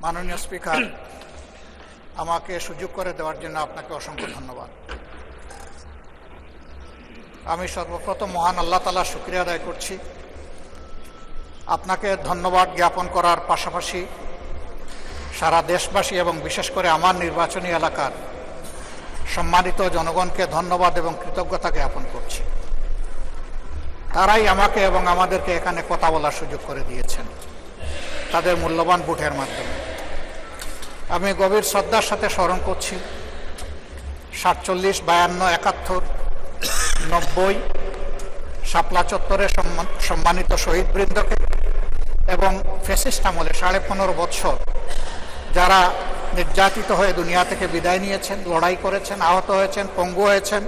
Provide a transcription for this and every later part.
মাননীয় স্পিকার, আমাকে সুযোগ করে দেওয়ার জন্য আপনাকে অসংখ্য ধন্যবাদ। আমি সর্বপ্রথম মহান আল্লাহ তাআলার শুকরিয়া আদায় করছি। আপনাকে ধন্যবাদ জ্ঞাপন করার পাশাপাশি সারা দেশবাসী এবং বিশেষ করে আমার নির্বাচনী এলাকার সম্মানিত জনগণকে ধন্যবাদ এবং কৃতজ্ঞতা জ্ঞাপন করছি। তারাই আমাকে এবং আমাদেরকে এখানে কথা বলার সুযোগ করে দিয়েছেন তাদের মূল্যবান ভোটের মাধ্যমে। আমি গভীর শ্রদ্ধার সাথে স্মরণ করছি 47, 52, 71, 90 শাপলা চত্বরে সম্মানিত শহীদবৃন্দকে এবং ফ্যাসিস্ট আমলে 15.5 বছর যারা নির্যাতিত হয়ে দুনিয়া থেকে বিদায় নিয়েছেন, লড়াই করেছেন, আহত হয়েছেন, পঙ্গু হয়েছেন,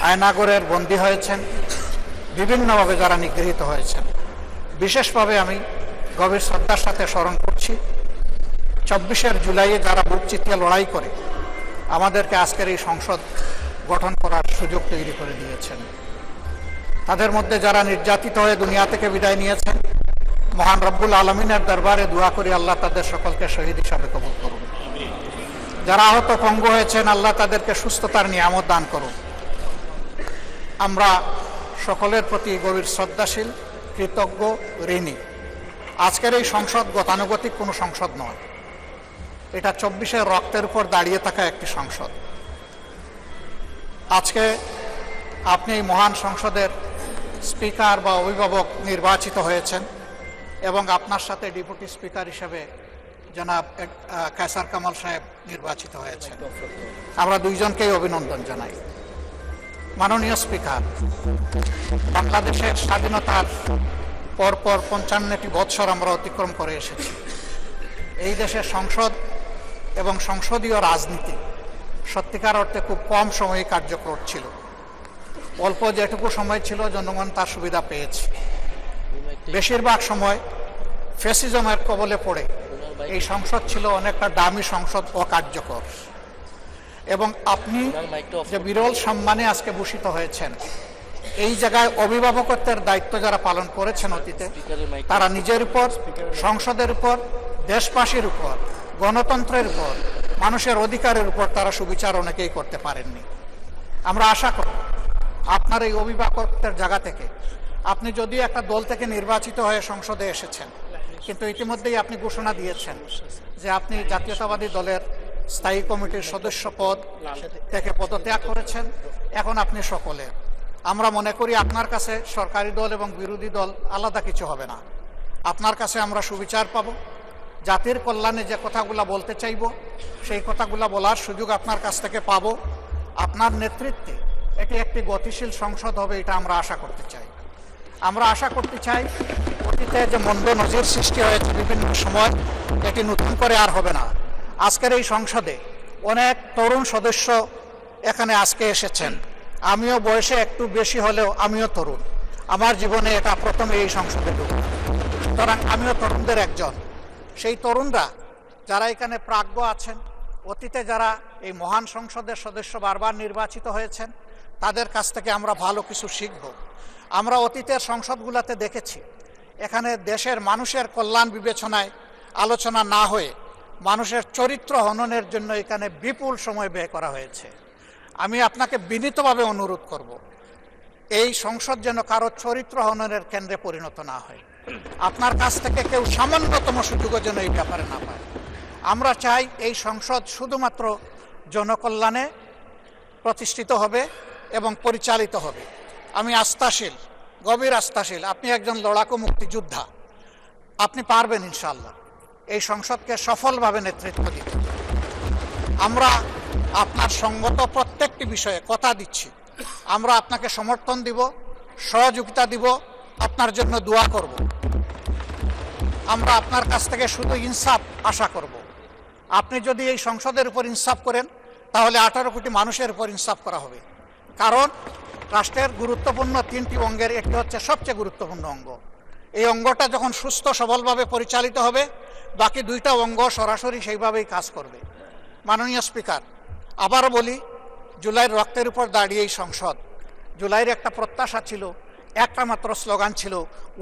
আয়নাগরের বন্দী হয়েছেন, বিভিন্নভাবে যারা নিগৃহীত হয়েছেন, বিশেষভাবে আমি গভীর শ্রদ্ধার সাথে স্মরণ করছি 24 জুলাইয়ে যারা বুক চিতিয়ে লড়াই করে আমাদেরকে আজকের এই সংসদ গঠন করার সুযোগ তৈরি করে দিয়েছেন। তাদের মধ্যে যারা নির্যাতিত হয়ে দুনিয়া থেকে বিদায় নিয়েছেন, মহান রব্বুল আলমিনের দরবারে দোয়া করি আল্লাহ তাদের সকলকে শহীদ হিসাবে কবুল করুন। যারা আহত পঙ্গু হয়েছেন, আল্লাহ তাদেরকে সুস্থতার নিয়ামত দান করুন। আমরা সকলের প্রতি গভীর শ্রদ্ধাশীল, কৃতজ্ঞ, ঋণী। আজকের এই সংসদ গতানুগতিক কোনো সংসদ নয়, এটা 24 রক্তের উপর দাঁড়িয়ে থাকা একটি সংসদ। আজকে আপনি এই মহান সংসদের স্পিকার বা অভিভাবক নির্বাচিত হয়েছেন এবং আপনার সাথে ডেপুটি স্পিকার হিসেবে জনাব কায়সার কামাল সাহেব নির্বাচিত হয়েছেন। আমরা দুইজনকেই অভিনন্দন জানাই। মাননীয় স্পিকার, বাংলাদেশের স্বাধীনতার পরপর 55টি বৎসর আমরা অতিক্রম করে এসেছি। এই দেশের সংসদ এবং সংসদীয় রাজনীতি সত্যিকার অর্থে খুব কম সময়ে কার্যকর ছিল। অল্প যেটুকু সময় ছিল জনগণ তার সুবিধা পেয়েছে। বেশিরভাগ সময় ফ্যাসিজমের কবলে পড়ে এই সংসদ ছিল অনেকটা দামি সংসদ, অকার্যকর। এবং আপনি যে বিরল সম্মানে আজকে ভূষিত হয়েছেন, এই জায়গায় অভিভাবকত্বের দায়িত্ব যারা পালন করেছেন অতীতে, তারা নিজের উপর, সংসদের উপর, দেশবাসীর উপর, গণতন্ত্রের উপর, মানুষের অধিকারের উপর তারা সুবিচার অনেকেই করতে পারেননি। আমরা আশা করি আপনার এই অভিভাবকত্বের জায়গা থেকে, আপনি যদিও একটা দল থেকে নির্বাচিত হয়ে সংসদে এসেছেন, কিন্তু ইতিমধ্যেই আপনি ঘোষণা দিয়েছেন যে আপনি জাতীয়তাবাদী দলের স্থায়ী কমিটির সদস্য পদ থেকে পদত্যাগ করেছেন। এখন আপনি সকলের। আমরা মনে করি আপনার কাছে সরকারি দল এবং বিরোধী দল আলাদা কিছু হবে না। আপনার কাছে আমরা সুবিচার পাব, জাতির কল্যাণে যে কথাগুলো বলতে চাইব সেই কথাগুলো বলার সুযোগ আপনার কাছ থেকে পাব। আপনার নেতৃত্বে এটি একটি গতিশীল সংসদ হবে, এটা আমরা আশা করতে চাই। আমরা আশা করতে চাই অতীতে যে মন্দ নজির সৃষ্টি হয়েছে বিভিন্ন সময়, এটি নতুন করে আর হবে না। আজকের এই সংসদে অনেক তরুণ সদস্য এখানে আজকে এসেছেন। আমিও বয়সে একটু বেশি হলেও আমিও তরুণ। আমার জীবনে এটা প্রথমে এই সংসদে ঢুকল, সুতরাং আমিও তরুণদের একজন। সেই তরুণরা যারা এখানে প্রাজ্ঞ আছেন, অতীতে যারা এই মহান সংসদের সদস্য বারবার নির্বাচিত হয়েছেন, তাদের কাছ থেকে আমরা ভালো কিছু শিখব। আমরা অতীতের সংসদগুলোতে দেখেছি এখানে দেশের মানুষের কল্যাণ বিবেচনায় আলোচনা না হয়ে মানুষের চরিত্র হননের জন্য এখানে বিপুল সময় ব্যয় করা হয়েছে। আমি আপনাকে বিনীতভাবে অনুরোধ করব, এই সংসদ যেন কারো চরিত্র হননের কেন্দ্রে পরিণত না হয়। আপনার কাছ থেকে কেউ সামান্যতম সুযোগও যেন এই ব্যাপারে না পায়। আমরা চাই এই সংসদ শুধুমাত্র জনকল্যাণে প্রতিষ্ঠিত হবে এবং পরিচালিত হবে। আমি আস্থাশীল, গভীর আস্থাশীল। আপনি একজন লড়াকু মুক্তিযোদ্ধা, আপনি পারবেন ইনশাআল্লাহ এই সংসদকে সফলভাবে নেতৃত্ব দিতে। আমরা আপনার সঙ্গত প্রত্যেকটি বিষয়ে কথা দিচ্ছি, আমরা আপনাকে সমর্থন দিব, সহযোগিতা দিব, আপনার জন্য দোয়া করব। আমরা আপনার কাছ থেকে শুধু ইনসাফ আশা করব। আপনি যদি এই সংসদের উপর ইনসাফ করেন, তাহলে 18 কোটি মানুষের উপর ইনসাফ করা হবে। কারণ রাষ্ট্রের গুরুত্বপূর্ণ 3টি অঙ্গের একটি হচ্ছে সবচেয়ে গুরুত্বপূর্ণ অঙ্গ। এই অঙ্গটা যখন সুস্থ সবলভাবে পরিচালিত হবে, বাকি 2টা অঙ্গ সরাসরি সেইভাবেই কাজ করবে। মাননীয় স্পিকার, আবারও বলি, জুলাইয়ের রক্তের উপর দাঁড়িয়ে এই সংসদ, জুলাইয়ের একটা প্রত্যাশা ছিল, একটা মাত্র স্লোগান ছিল,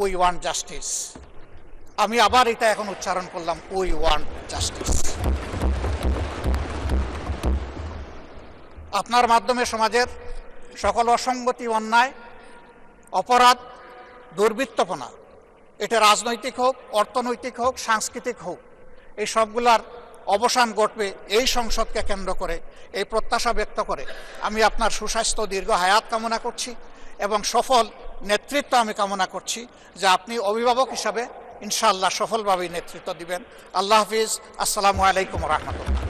উই ওয়ান্ট জাস্টিস। আমি আবার এটা এখন উচ্চারণ করলাম, উই ওয়ান্ট জাস্টিস। আপনার মাধ্যমে সমাজের সকল অসঙ্গতি, অন্যায়, অপরাধ, দুর্বৃত্তপনা, এটা রাজনৈতিক হোক, অর্থনৈতিক হোক, সাংস্কৃতিক হোক, এই সবগুলার অবসান ঘটবে এই সংসদকে কেন্দ্র করে। এই প্রত্যাশা ব্যক্ত করে আমি আপনার সুস্বাস্থ্য, দীর্ঘ হায়াত কামনা করছি এবং সফল নেতৃত্ব আমি কামনা করছি, যে আপনি অভিভাবক হিসাবে ইনশাআল্লাহ সফলভাবে নেতৃত্ব দিবেন। আল্লাহ হাফিজ। আসসালামু আলাইকুম রহমতুল্লাহ।